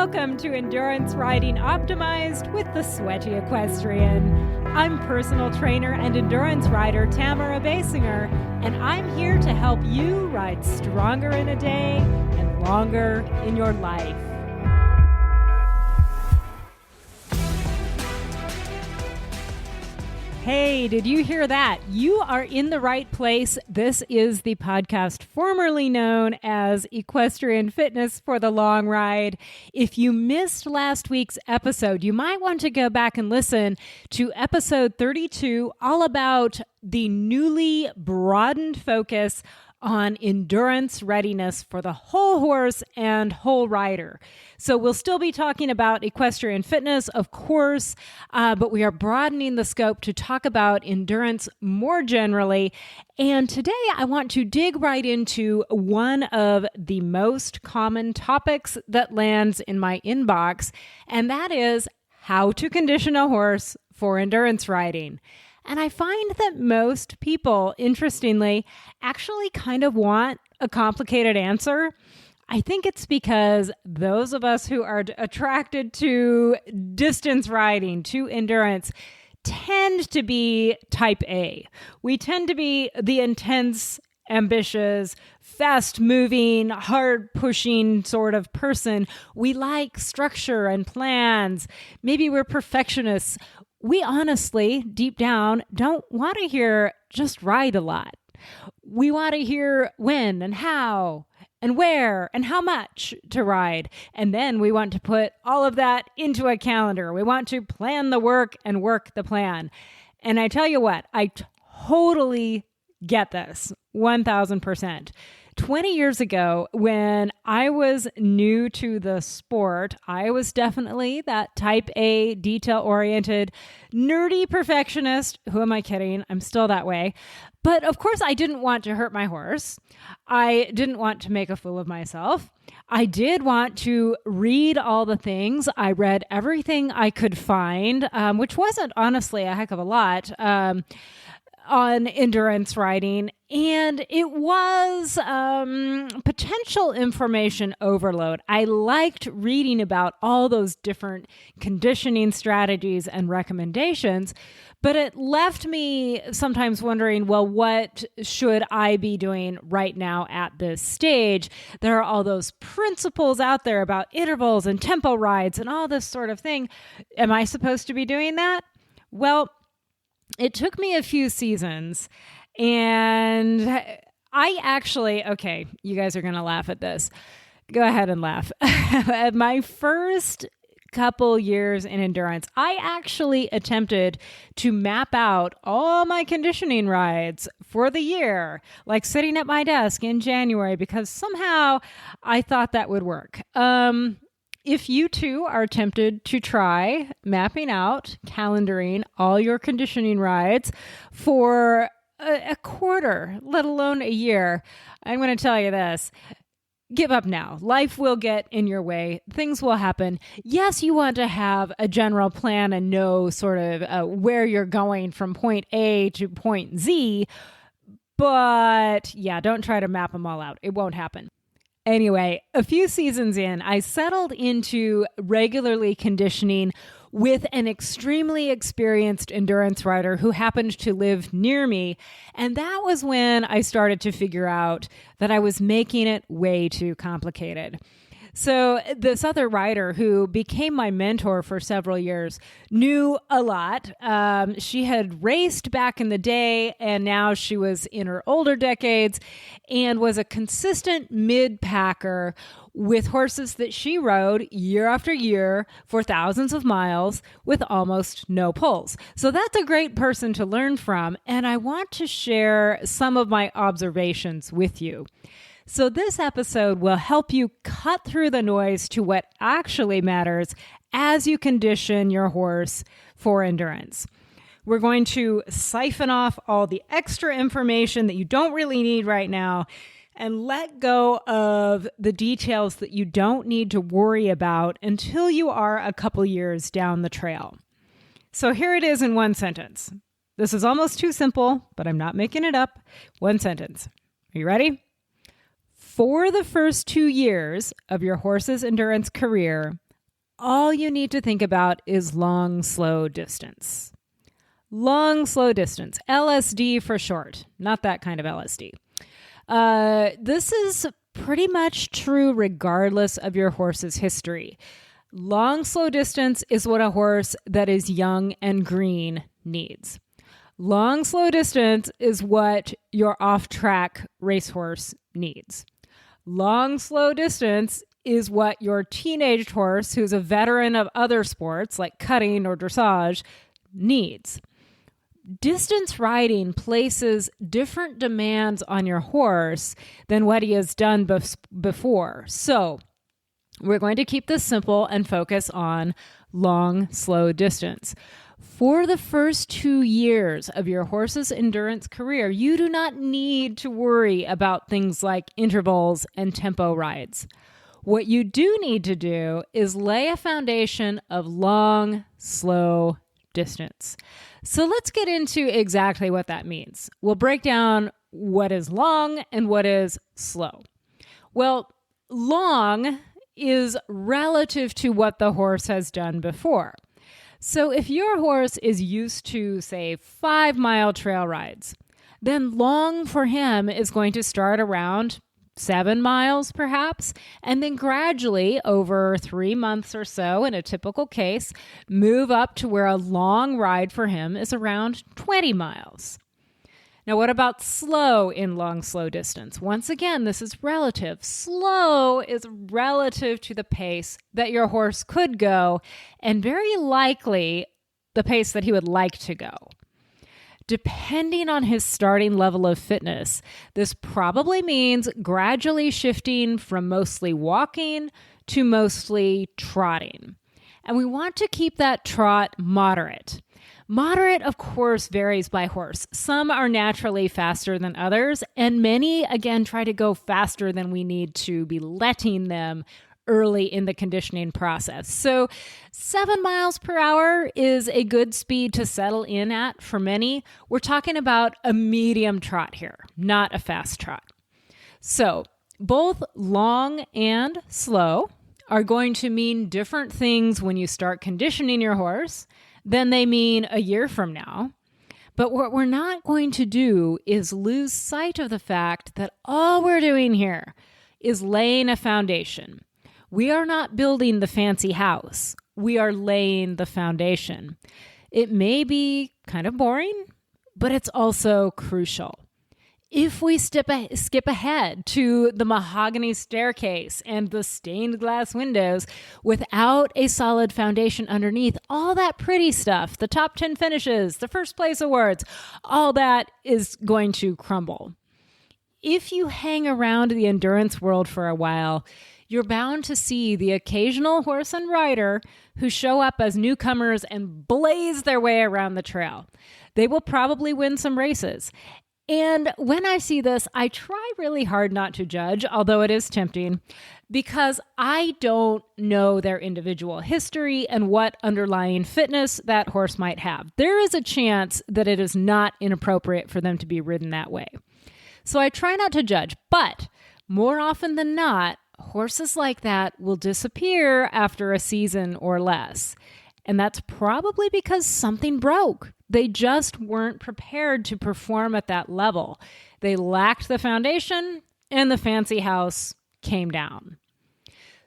Welcome to Endurance Riding Optimized with the Sweaty Equestrian. I'm personal trainer and endurance rider Tamara Baysinger, and I'm here to help you ride stronger in a day and longer in your life. Hey, did you hear that? You are in the right place. This is the podcast formerly known as Equestrian Fitness for the Long Ride. If you missed last week's episode, you might want to go back and listen to episode 32, all about the newly broadened focus on endurance readiness for the whole horse and whole rider. So we'll still be talking about equestrian fitness, of course, but we are broadening the scope to talk about endurance more generally. And today I want to dig right into one of the most common topics that lands in my inbox, and that is how to condition a horse for endurance riding. And I find that most people, interestingly, actually kind of want a complicated answer. I think it's because those of us who are attracted to distance riding, to endurance, tend to be type A. We tend to be the intense, ambitious, fast-moving, hard-pushing sort of person. We like structure and plans. Maybe we're perfectionists. We honestly, deep down, don't want to hear just ride a lot. We want to hear when and how and where and how much to ride. And then we want to put all of that into a calendar. We want to plan the work and work the plan. And I tell you what, I totally get this, 1,000%. 20 years ago, when I was new to the sport, I was definitely that type A, detail-oriented, nerdy perfectionist. Who am I kidding? I'm still that way. But of course, I didn't want to hurt my horse. I didn't want to make a fool of myself. I did want to read all the things. I read everything I could find, which wasn't honestly a heck of a lot, on endurance riding, and it was potential information overload. I liked reading about all those different conditioning strategies and recommendations, but it left me sometimes wondering, well, what should I be doing right now at this stage? There are all those principles out there about intervals and tempo rides and all this sort of thing. Am I supposed to be doing that? Well, it took me a few seasons, and I actually, okay, you guys are going to laugh at this. Go ahead and laugh. At my first couple years in endurance, I actually attempted to map out all my conditioning rides for the year, like sitting at my desk in January, because somehow I thought that would work. If you too are tempted to try mapping out, calendaring all your conditioning rides for a quarter, let alone a year, I'm going to tell you this. Give up now. Life will get in your way. Things will happen. Yes, you want to have a general plan and know sort of where you're going from point A to point Z, but yeah, don't try to map them all out. It won't happen. Anyway, a few seasons in, I settled into regularly conditioning with an extremely experienced endurance rider who happened to live near me. And that was when I started to figure out that I was making it way too complicated. So this other rider who became my mentor for several years knew a lot. She had raced back in the day, and now she was in her older decades and was a consistent mid-packer with horses that she rode year after year for thousands of miles with almost no pulls. So that's a great person to learn from, and I want to share some of my observations with you. So this episode will help you cut through the noise to what actually matters as you condition your horse for endurance. We're going to siphon off all the extra information that you don't really need right now and let go of the details that you don't need to worry about until you are a couple years down the trail. So here it is in one sentence. This is almost too simple, but I'm not making it up. One sentence. Are you ready? For the first 2 years of your horse's endurance career, all you need to think about is long, slow distance. Long, slow distance, LSD for short, not that kind of LSD. This is pretty much true regardless of your horse's history. Long, slow distance is what a horse that is young and green needs. Long, slow distance is what your off-track racehorse needs. Long, slow distance is what your teenage horse, who's a veteran of other sports like cutting or dressage, needs. Distance riding places different demands on your horse than what he has done before. So we're going to keep this simple and focus on long, slow distance. For the first 2 years of your horse's endurance career, you do not need to worry about things like intervals and tempo rides. What you do need to do is lay a foundation of long, slow distance. So let's get into exactly what that means. We'll break down what is long and what is slow. Well, long is relative to what the horse has done before. So if your horse is used to, say, 5-mile trail rides, then long for him is going to start around 7 miles perhaps, and then gradually over 3 months or so, in a typical case, move up to where a long ride for him is around 20 miles. Now, what about slow in long, slow distance? Once again, this is relative. Slow is relative to the pace that your horse could go, and very likely the pace that he would like to go. Depending on his starting level of fitness, this probably means gradually shifting from mostly walking to mostly trotting. And we want to keep that trot moderate. Moderate, of course, varies by horse. Some are naturally faster than others, and many, again, try to go faster than we need to be letting them early in the conditioning process. So 7 miles per hour is a good speed to settle in at for many. We're talking about a medium trot here, not a fast trot. So both long and slow are going to mean different things when you start conditioning your horse than they mean a year from now. But what we're not going to do is lose sight of the fact that all we're doing here is laying a foundation. We are not building the fancy house. We are laying the foundation. It may be kind of boring, but it's also crucial. If we skip ahead to the mahogany staircase and the stained glass windows without a solid foundation underneath, all that pretty stuff, the top 10 finishes, the first place awards, all that is going to crumble. If you hang around the endurance world for a while, you're bound to see the occasional horse and rider who show up as newcomers and blaze their way around the trail. They will probably win some races. And when I see this, I try really hard not to judge, although it is tempting, because I don't know their individual history and what underlying fitness that horse might have. There is a chance that it is not inappropriate for them to be ridden that way. So I try not to judge, but more often than not, horses like that will disappear after a season or less. And that's probably because something broke. They just weren't prepared to perform at that level. They lacked the foundation, and the fancy house came down.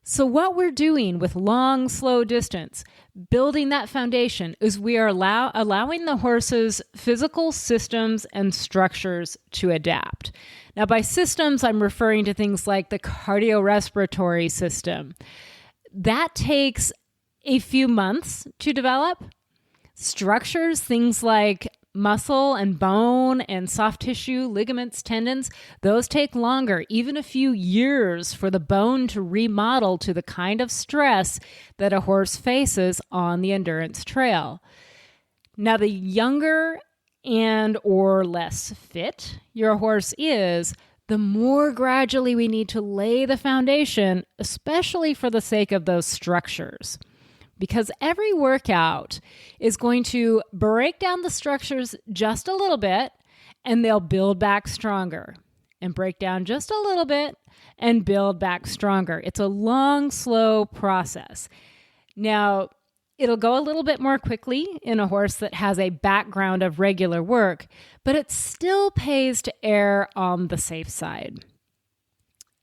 So what we're doing with long, slow distance, building that foundation, is we are allowing the horse's physical systems and structures to adapt. Now, by systems, I'm referring to things like the cardiorespiratory system. That takes a few months to develop. Structures, things like muscle and bone and soft tissue, ligaments, tendons, those take longer, even a few years for the bone to remodel to the kind of stress that a horse faces on the endurance trail. Now, the younger and or less fit your horse is, the more gradually we need to lay the foundation, especially for the sake of those structures. Because every workout is going to break down the structures just a little bit, and they'll build back stronger, and break down just a little bit and build back stronger. It's a long, slow process. Now, it'll go a little bit more quickly in a horse that has a background of regular work, but it still pays to err on the safe side.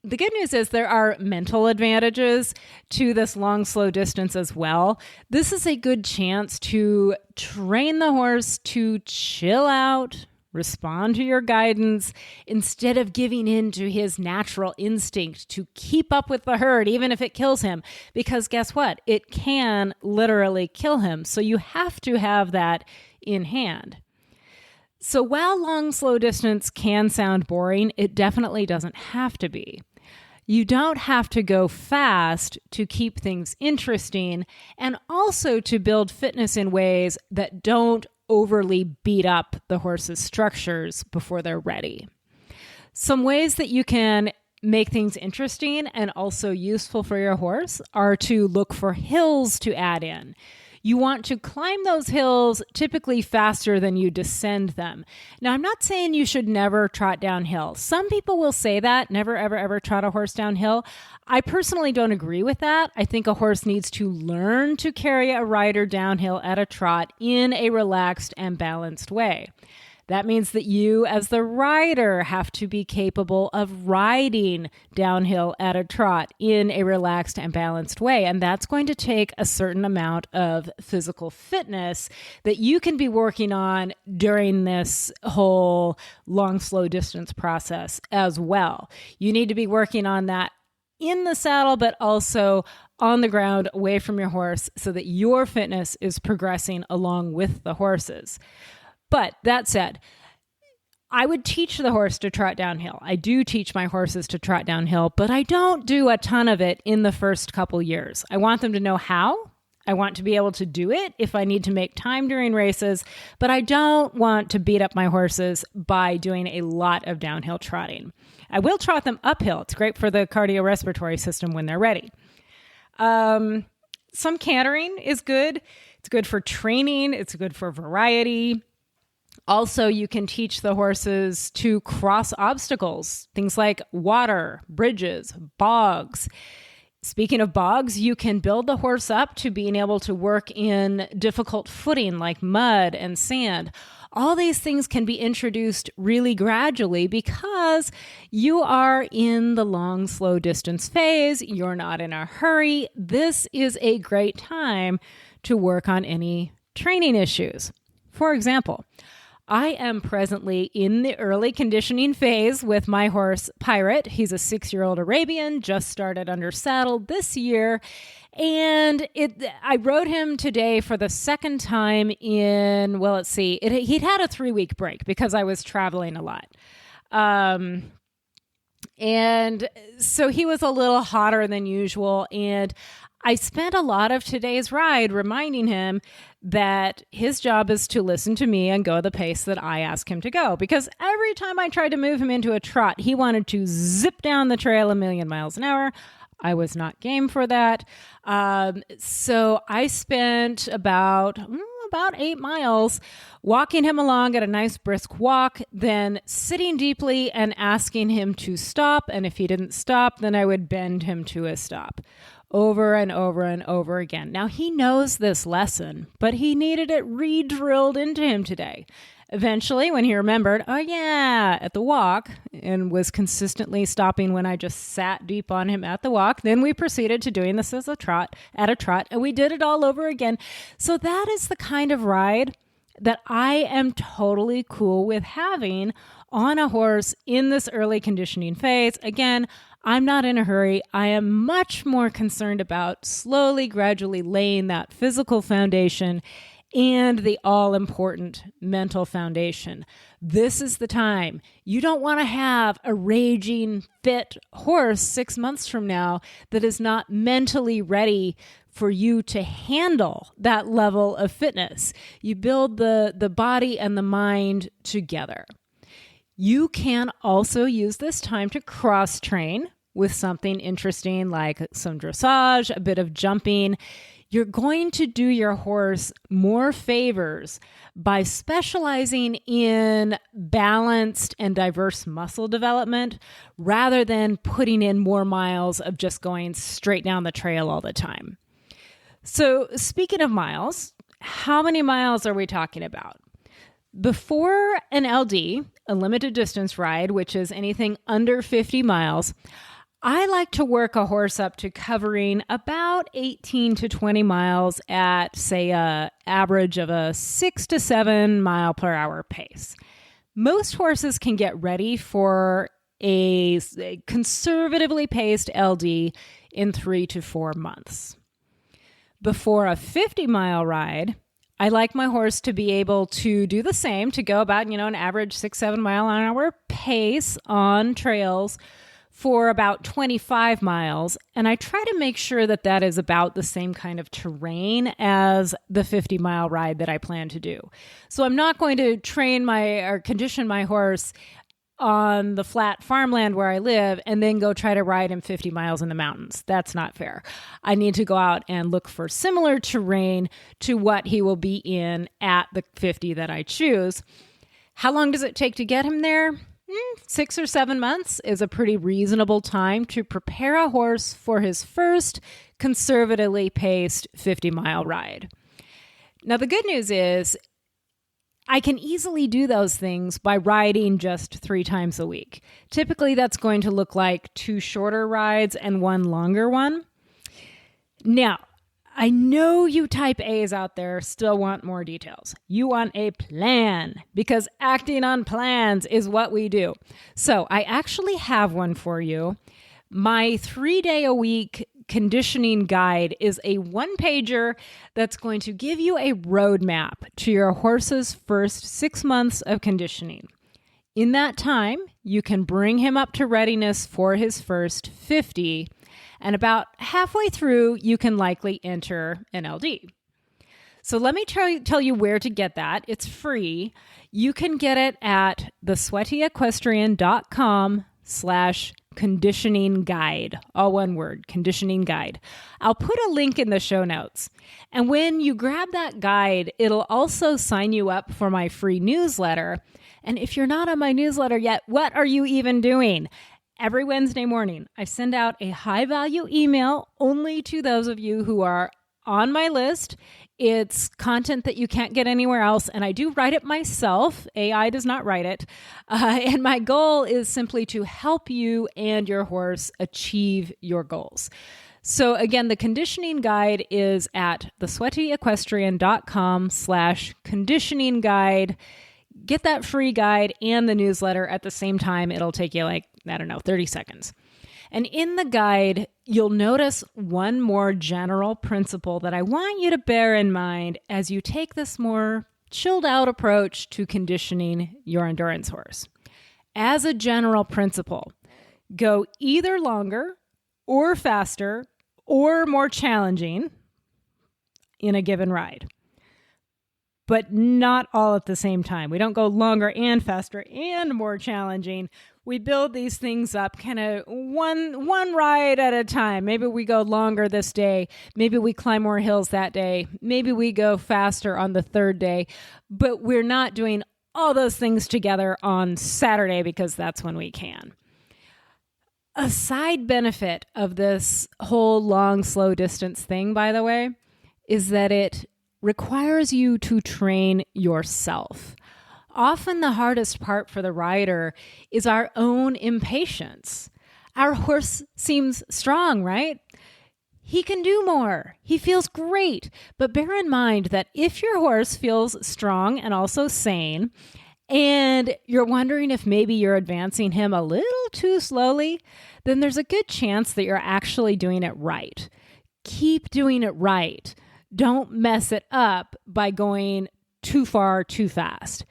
The good news is there are mental advantages to this long, slow distance as well. This is a good chance to train the horse to chill out, respond to your guidance, instead of giving in to his natural instinct to keep up with the herd, even if it kills him. Because guess what? It can literally kill him. So you have to have that in hand. So while long, slow distance can sound boring, it definitely doesn't have to be. You don't have to go fast to keep things interesting and also to build fitness in ways that don't overly beat up the horse's structures before they're ready. Some ways that you can make things interesting and also useful for your horse are to look for hills to add in. You want to climb those hills typically faster than you descend them. Now, I'm not saying you should never trot downhill. Some people will say that, never, ever, ever trot a horse downhill. I personally don't agree with that. I think a horse needs to learn to carry a rider downhill at a trot in a relaxed and balanced way. That means that you, as the rider, have to be capable of riding downhill at a trot in a relaxed and balanced way. And that's going to take a certain amount of physical fitness that you can be working on during this whole long, slow distance process as well. You need to be working on that in the saddle, but also on the ground away from your horse so that your fitness is progressing along with the horse's. But that said, I would teach the horse to trot downhill. I do teach my horses to trot downhill, but I don't do a ton of it in the first couple years. I want them to know how. I want to be able to do it if I need to make time during races, but I don't want to beat up my horses by doing a lot of downhill trotting. I will trot them uphill. It's great for the cardiorespiratory system when they're ready. Some cantering is good. It's good for training. It's good for variety. Also, you can teach the horses to cross obstacles, things like water, bridges, bogs. Speaking of bogs, you can build the horse up to being able to work in difficult footing like mud and sand. All these things can be introduced really gradually because you are in the long, slow distance phase. You're not in a hurry. This is a great time to work on any training issues. For example, I am presently in the early conditioning phase with my horse, Pirate. He's a 6-year-old Arabian, just started under saddle this year. And I rode him today for the second time in, he'd had a 3-week break because I was traveling a lot. And so he was a little hotter than usual. And I spent a lot of today's ride reminding him that his job is to listen to me and go the pace that I ask him to go. Because every time I tried to move him into a trot, he wanted to zip down the trail 1,000,000 miles an hour. I was not game for that. So I spent about 8 miles walking him along at a nice brisk walk, then sitting deeply and asking him to stop. And if he didn't stop, then I would bend him to a stop. Over and over and over again. Now, he knows this lesson, but he needed it re-drilled into him today. Eventually, when he remembered, at the walk, and was consistently stopping when I just sat deep on him at the walk, then we proceeded to doing this at a trot, and we did it all over again. So that is the kind of ride that I am totally cool with having on a horse in this early conditioning phase. Again, I'm not in a hurry. I am much more concerned about slowly, gradually laying that physical foundation and the all-important mental foundation. This is the time. You don't want to have a raging, fit horse 6 months from now that is not mentally ready for you to handle that level of fitness. You build the body and the mind together. You can also use this time to cross-train with something interesting like some dressage, a bit of jumping. You're going to do your horse more favors by specializing in balanced and diverse muscle development rather than putting in more miles of just going straight down the trail all the time. So speaking of miles, how many miles are we talking about? Before an LD, a limited distance ride, which is anything under 50 miles, I like to work a horse up to covering about 18 to 20 miles at, say, an average of a 6 to 7 mile per hour pace. Most horses can get ready for a conservatively paced LD in 3 to 4 months. Before a 50-mile ride, I like my horse to be able to do the same, to go about, an average 6-7 mile an hour pace on trails for about 25 miles. And I try to make sure that that is about the same kind of terrain as the 50-mile ride that I plan to do. So I'm not going to condition my horse on the flat farmland where I live and then go try to ride him 50 miles in the mountains. That's not fair. I need to go out and look for similar terrain to what he will be in at the 50 that I choose. How long does it take to get him there? 6 or 7 months is a pretty reasonable time to prepare a horse for his first conservatively paced 50-mile ride. Now, the good news is I can easily do those things by riding just 3 times a week. Typically, that's going to look like 2 shorter rides and 1 longer one. Now, I know you type A's out there still want more details. You want a plan, because acting on plans is what we do. So I actually have one for you. My 3-day-a-week conditioning guide is a 1-pager that's going to give you a roadmap to your horse's first 6 months of conditioning. In that time, you can bring him up to readiness for his first 50, and about halfway through, you can likely enter an LD. So let me tell you where to get that. It's free. You can get it at thesweatyequestrian.com/conditioning guide. All one word, conditioning guide. I'll put a link in the show notes. And when you grab that guide, it'll also sign you up for my free newsletter. And if you're not on my newsletter yet, what are you even doing? Every Wednesday morning, I send out a high-value email only to those of you who are on my list. It's content that you can't get anywhere else, and I do write it myself. AI does not write it. And my goal is simply to help you and your horse achieve your goals. So again, the conditioning guide is at thesweatyequestrian.com/conditioning guide. Get that free guide and the newsletter at the same time. It'll take you 30 seconds. And in the guide, you'll notice one more general principle that I want you to bear in mind as you take this more chilled out approach to conditioning your endurance horse. As a general principle, go either longer or faster or more challenging in a given ride, but not all at the same time. We don't go longer and faster and more challenging. We build these things up kind of one ride at a time. Maybe we go longer this day. Maybe we climb more hills that day. Maybe we go faster on the 3rd day. But we're not doing all those things together on Saturday because that's when we can. A side benefit of this whole long, slow distance thing, by the way, is that it requires you to train yourself. Often the hardest part for the rider is our own impatience. Our horse seems strong, right? He can do more. He feels great. But bear in mind that if your horse feels strong and also sane, and you're wondering if maybe you're advancing him a little too slowly, then there's a good chance that you're actually doing it right. Keep doing it right. Don't mess it up by going too far too fast.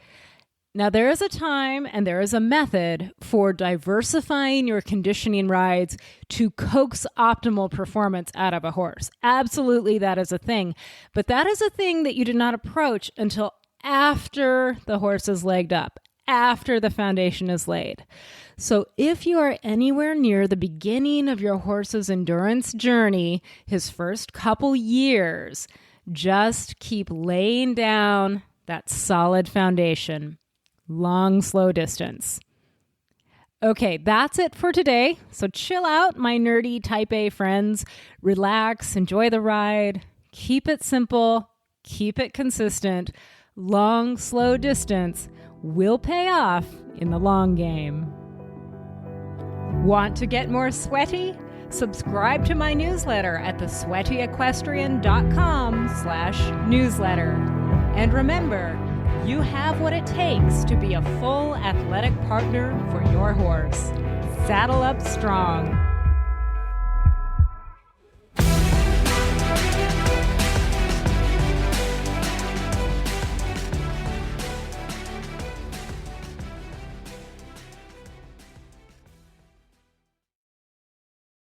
Now, there is a time and there is a method for diversifying your conditioning rides to coax optimal performance out of a horse. Absolutely, that is a thing. But that is a thing that you do not approach until after the horse is legged up, after the foundation is laid. So if you are anywhere near the beginning of your horse's endurance journey, his first couple years, just keep laying down that solid foundation. Long, slow distance. Okay, that's it for today. So chill out, my nerdy type A friends. Relax, enjoy the ride. Keep it simple, keep it consistent. Long, slow distance will pay off in the long game. Want to get more sweaty? Subscribe to my newsletter at thesweatyequestrian.com/newsletter. And remember, you have what it takes to be a full athletic partner for your horse. Saddle up strong.